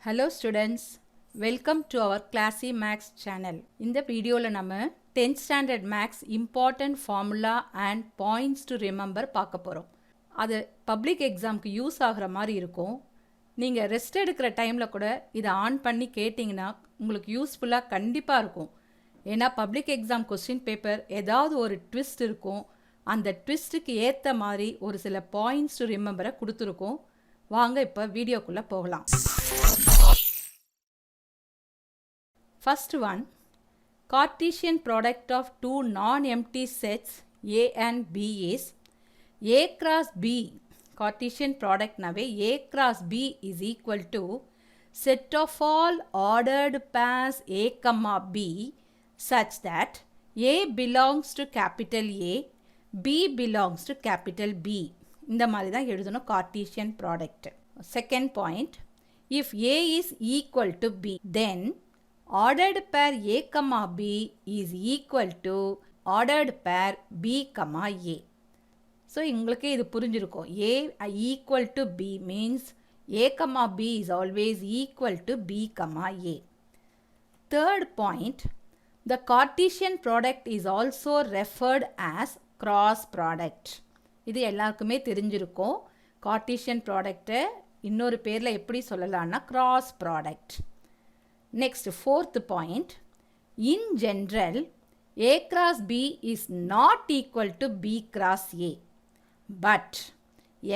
Hello students, welcome to our Classy Max channel. இந்த வீடியோவில் நம்ம 10th standard max important formula and points to remember பார்க்க போகிறோம். அது பப்ளிக் எக்ஸாம்க்கு யூஸ் ஆகிற மாதிரி இருக்கும். நீங்கள் ரெஸ்ட் எடுக்கிற டைமில் கூட இதை ஆன் பண்ணி கேட்டிங்கன்னா உங்களுக்கு யூஸ்ஃபுல்லாக கண்டிப்பாக இருக்கும். ஏன்னா பப்ளிக் எக்ஸாம் கொஸ்டின் பேப்பர் ஏதாவது ஒரு ட்விஸ்ட் இருக்கும். அந்த ட்விஸ்ட்டுக்கு ஏற்ற மாதிரி ஒரு சில பாயிண்ட்ஸ் டு ரிமெம்பரை கொடுத்துருக்கோம். வாங்க இப்போ வீடியோக்குள்ளே போகலாம். First one, Cartesian product of two non-empty sets A and B is A cross B. Cartesian product nave A cross B is equal to set of all ordered pairs A comma B such that A belongs to capital A, B belongs to capital B. இந்த மாதிரி தான் எழுதணும் Cartesian product. Second point, if A is equal to B, then ordered pair A comma B is equal to ordered pair B comma A. So, உங்களுக்கு இது புரிஞ்சிருக்கும். A equal to B means A comma B is always equal to B comma A. Third point, the Cartesian product is also referred as cross product. இது எல்லாருக்குமே தெரிஞ்சிருக்கும். Cartesian product இன்னொரு பேரில் எப்படி சொல்லலாம்னா cross product. Next, fourth point, in general, A cross B is not equal to B cross A, but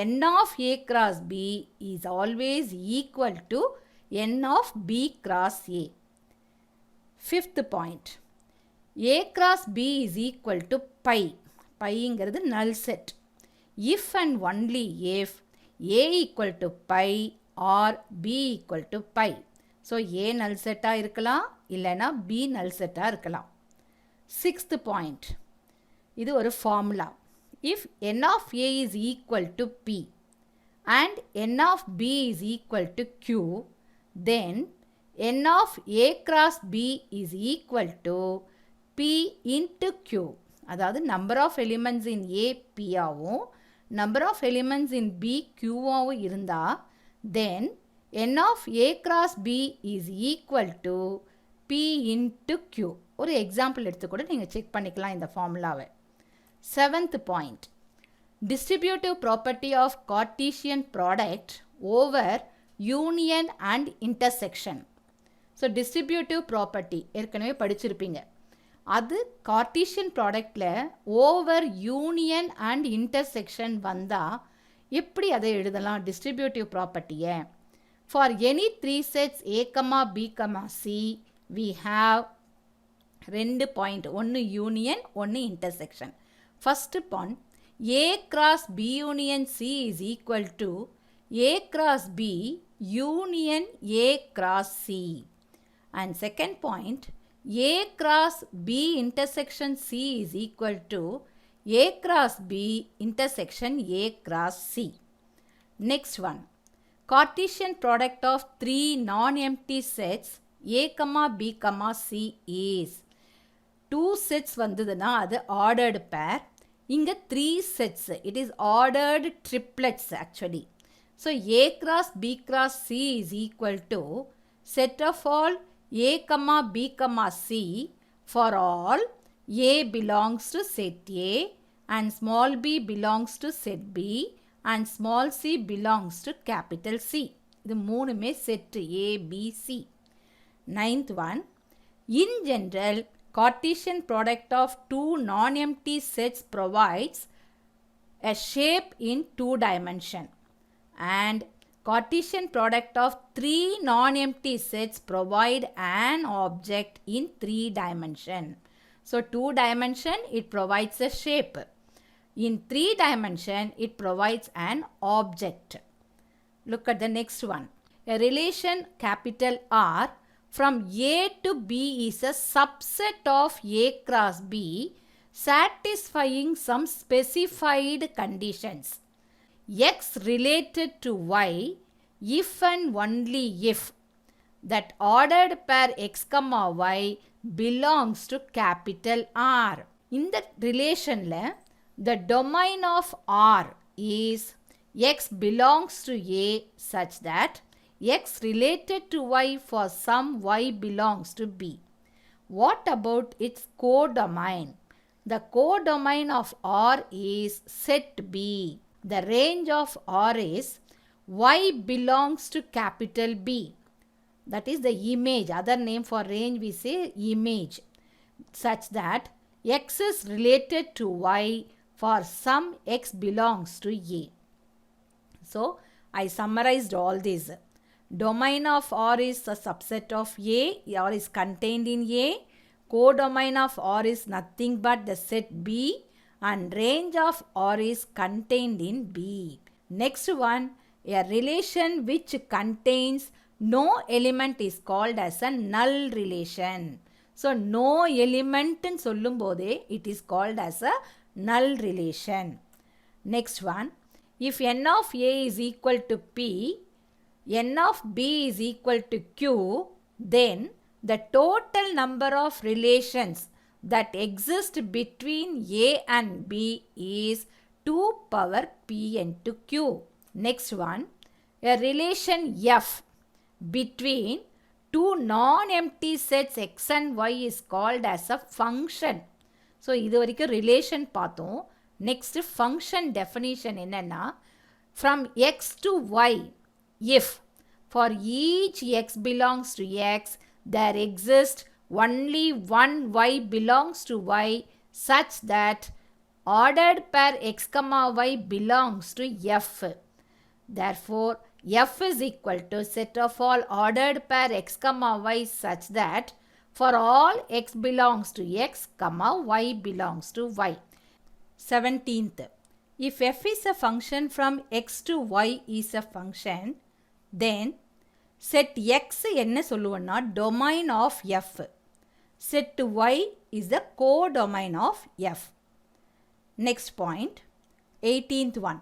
N of A cross B is always equal to N of B cross A. Fifth point, A cross B is equal to pi. Pi இங்கிறது null set. If and only if A equal to pi or B equal to pi. So a null செட்டாக இருக்கலாம், இல்லைனா B நல் செட்டாக இருக்கலாம். Sixth point, இது ஒரு formula. If N of A is equal to P and N of B is equal to Q, then N of A cross B is equal to P into Q. அதாவது number of elements in A பியாகவும் number of elements in B கியூவாகவும் இருந்தால் then N of A cross B is equal to P into Q. ஒரு example எடுத்து கூட நீங்கள் check பண்ணிக்கலாம் இந்த ஃபார்முலாவை. Seventh point, distributive property of Cartesian product over union and intersection. So distributive property ஏற்கனவே படிச்சிருப்பீங்க. அது கார்டீஷியன் ப்ராடக்டில் ஓவர் யூனியன் அண்ட் இன்டர்செக்ஷன் வந்தால் எப்படி அதை எழுதலாம் டிஸ்ட்ரிபியூட்டிவ் ப்ராப்பர்ட்டியை? For any three sets A, B, C, we have ரெண்டு பாயிண்ட், ஒன்று யூனியன் ஒன்று intersection. First point, A cross B union C is equal to A cross B union A cross C. And second point, A cross B intersection C is equal to A cross B intersection A cross C. Next one, Cartesian product of three non-empty sets A, B, C is. Two sets வந்ததுன்னா அது ordered pair. இங்கே three sets. It is ordered triplets actually. So, A cross B cross C is equal to set of all A, B, C for all A belongs to set A and small b belongs to set B and small c belongs to capital C. இது மூணுமே set A, B, C. Ninth one, in general, Cartesian product of two non-empty sets provides a shape in two dimension and Cartesian product of three non-empty sets provide an object in three dimension. So, two dimension, it provides a shape. In three dimension, it provides an object. Look at the next one. A relation capital R from A to B is a subset of A cross B satisfying some specified conditions. X related to Y if and only if that ordered pair X comma Y belongs to capital R. In the relation the domain of R is X belongs to A such that x related to y for some y belongs to B. What about its codomain? The codomain of R is set B. The range of R is y belongs to capital B. That is the image. Other name for range we say image. Such that x is related to y for some x belongs to A. So, I summarized all these. Domain of R is a subset of A. R is contained in A. Codomain of R is nothing but the set B. And range of R is contained in B. Next one, a relation which contains no element is called as a null relation. So, no element in sollumbode, it is called as a null relation. Next one, if n of A is equal to P, n of B is equal to Q, then the total number of relations that exist between A and B is 2 power P into Q. Next one, a relation F between two non-empty sets x and y is called as a function. So, இது வரைக்கும் relation பார்த்தோம். Next function definition என்னன்னா, from x to y, if for each x belongs to x, there exists only one y belongs to y such that ordered pair x comma y belongs to f. Therefore, f is equal to set of all ordered pair x comma y such that for all x belongs to x comma y belongs to y. 17th. If f is a function from x to y is a function, then set x என்ன சொல்லுவோம்னா domain of f. Set y is the codomain of f. Next point, 18th one.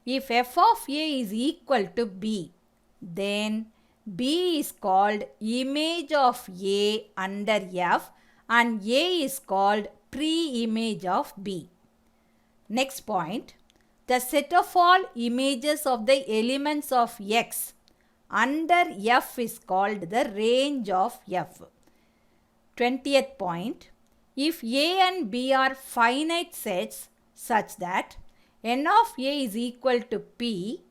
If f of a is equal to b, then b is called image of a under f and a is called pre-image of b. Next point, the set of all images of the elements of x under f is called the range of f. 20th point, if a and b are finite sets such that n of a is equal to p,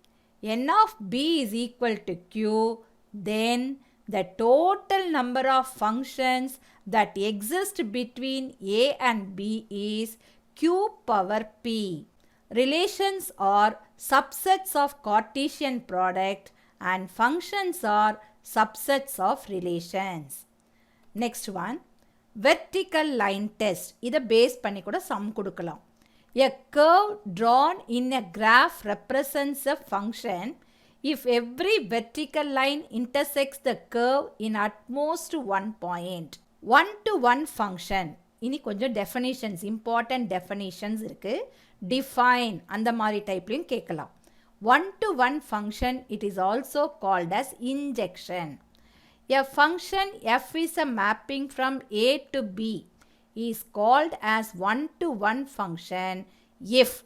n of b is equal to q, then the total number of functions that exist between a and b is q power p. Relations are subsets of Cartesian product and functions are subsets of relations. Next one, vertical line test. இதை base பண்ணி கூட sum கொடுக்கலாம். A curve drawn in a graph represents a function if every vertical line intersects the curve in at most one point. One-to-one function. இனி கொஞ்சம் definitions, important definitions இருக்கு. Define, அந்த மாதிரி டைப்லையும் கேட்கலாம். One-to-one function, it is also called as injection. A function f is a mapping from a to b is called as one-to-one function if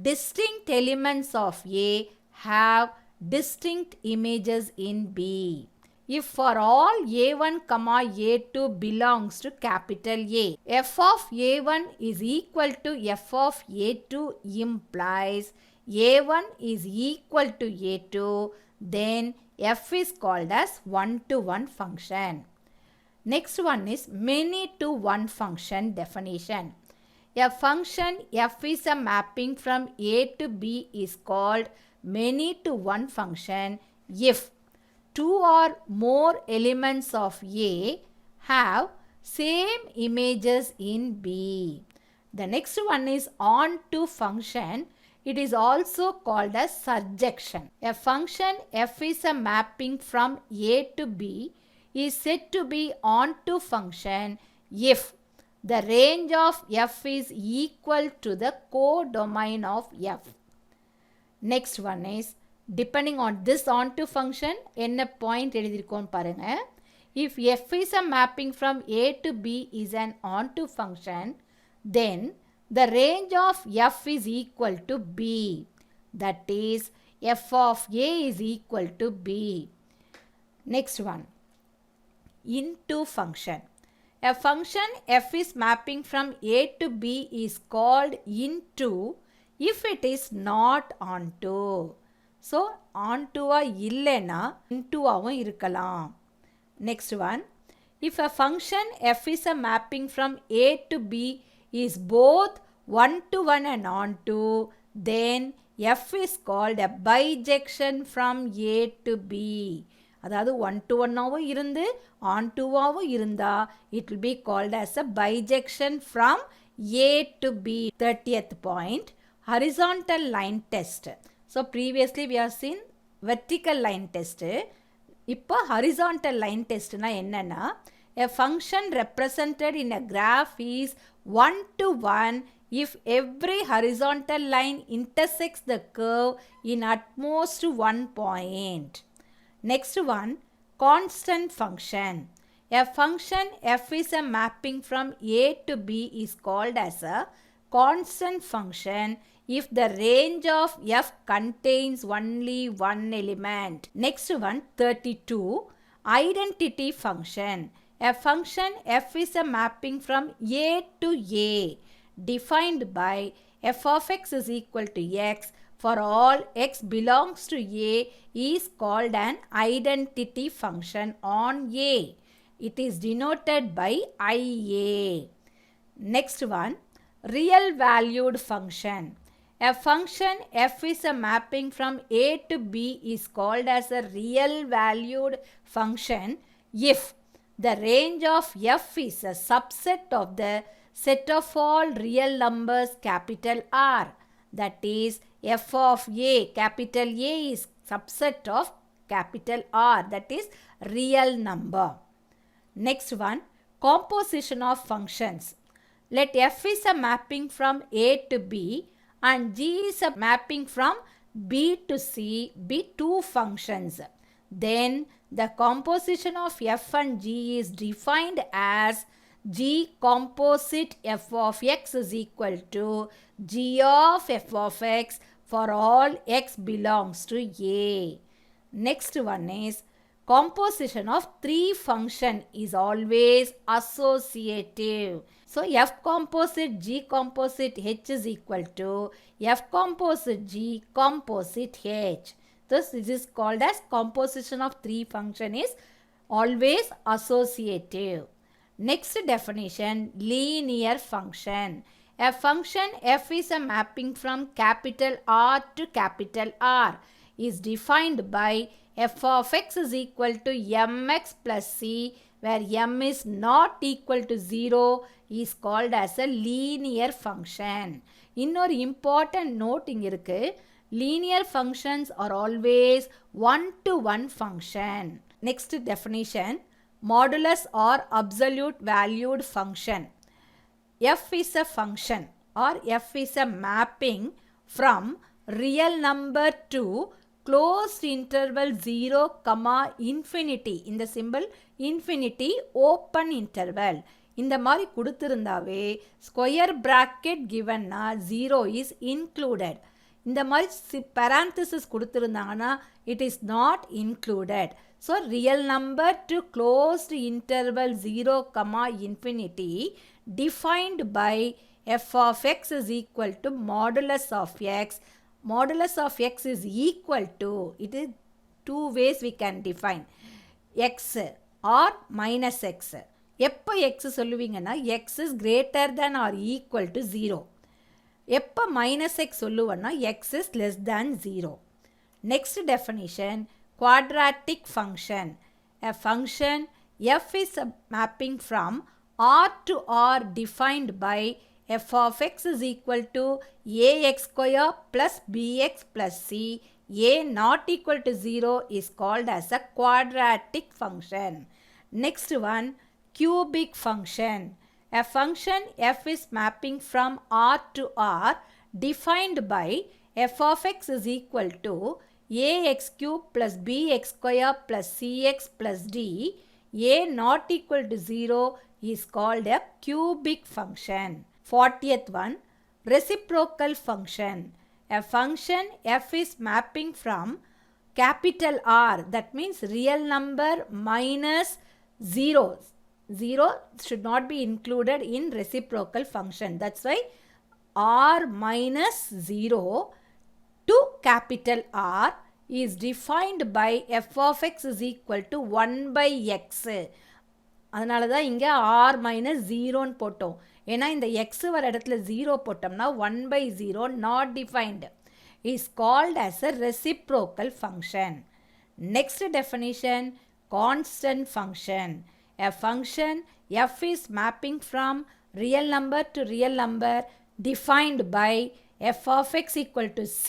distinct elements of A have distinct images in B. If for all a1 comma a2 belongs to capital A, f of a1 is equal to f of a2 implies a1 is equal to a2, then f is called as one-to-one function. Next one is many-to-one function definition. A function f is a mapping from a to b is called many-to-one function if two or more elements of a have same images in b. The next one is on-to function. It is also called as surjection. A function f is a mapping from a to b is said to be onto function if the range of f is equal to the codomain of f. Next one is, depending on this onto function, என்ன point எழுதிருக்கோம் பாருங்க. If f is a mapping from a to b is an onto function, then the range of f is equal to b. That is, f of a is equal to b. Next one, into function. A function f is mapping from a to b is called into if it is not onto. So, onto-ஆ இல்லைனா into-ஆவும் இருக்கலாம். Next one, if a function f is a mapping from a to b is both one-to-one and onto, then f is called a bijection from a to b. அதாவது one-to-one-ஆவும் இருந்து onto-ஆவும் இருந்தா it will be called as a bijection from a to b. 30th point, horizontal line test. So previously we have seen vertical line test. இப்போ horizontal line test na என்னன்னா, a function represented in a graph is one to one if every horizontal line intersects the curve in at most one point. Next one, constant function. A function f is a mapping from a to b is called as a constant function if the range of f contains only one element. Next one, 32, identity function. A function f is a mapping from a to a defined by f of x is equal to x for all x belongs to a is called an identity function on a. It is denoted by IA. Next one, real valued function. A function f is a mapping from a to b is called as a real valued function if the range of f is a subset of the set of all real numbers capital R. That is, f of a, capital A is subset of capital R, that is real number. Next one, composition of functions. Let f is a mapping from a to b and g is a mapping from b to c be two functions. Then the composition of f and g is defined as g composite f of x is equal to g of f of x for all x belongs to a. Next one is composition of three function is always associative. So f composite g composite h is equal to f composite g composite h. Thus this is called as composition of three function is always associative. Next definition, linear function. A function f is a mapping from capital R to capital R is defined by f of x is equal to mx plus c where m is not equal to 0 is called as a linear function. இன்னொரு important note இங்க இருக்கு. Linear functions are always one-to-one function. Next definition, modulus or absolute valued function. F is a function or f is a mapping from real number to closed interval 0, infinity. இந்த symbol infinity open interval. இந்த மாதிரி கொடுத்திருந்தாவே square bracket givenனா 0 is included. இந்த மாதிரி parenthesis கொடுத்திருந்தாங்கன்னா it is not included. So real number to closed interval 0, infinity defined by f of x is equal to modulus of x. Modulus of x is equal to, it is two ways we can define, x or minus x. எப்போ x சொல்லுவீங்கன்னா x is greater than or equal to 0. எப்போ minus x சொல்லுவன்னா x is less than 0. Next definition, quadratic function. A function f is a mapping from R to R defined by f of x is equal to ax square plus bx plus c. A not equal to 0 is called as a quadratic function. Next one, cubic function. A function f is mapping from R to R defined by f of x is equal to ax cube plus bx square plus cx plus d. A not equal to 0 is called a cubic function. 40th one, reciprocal function. A function f is mapping from capital R, that means real number minus 0. 0 should not be included in reciprocal function. That's why R minus 0 to capital R is defined by f of x is equal to 1 by x. அதனால தான் இங்கே r minus 0ன்னு போட்டோம். ஏன்னா இந்த x வர இடத்துல 0 போட்டோம்னா 1 by 0 not defined is called as a reciprocal function. Next definition, constant function. A function f is mapping from real number to real number defined by f of x equal to c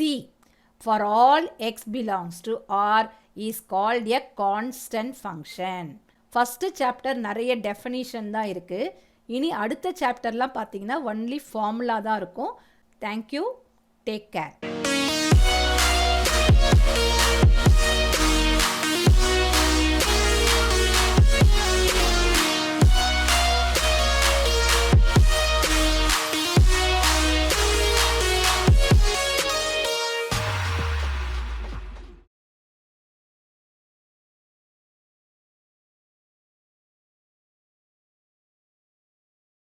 for all x belongs to R is called a constant function. First chapter நிறைய definition தான் இருக்கு. இனி அடுத்த chapterலாம் பார்த்தீங்கன்னா only formula தான் இருக்கும். Thank you. Take care.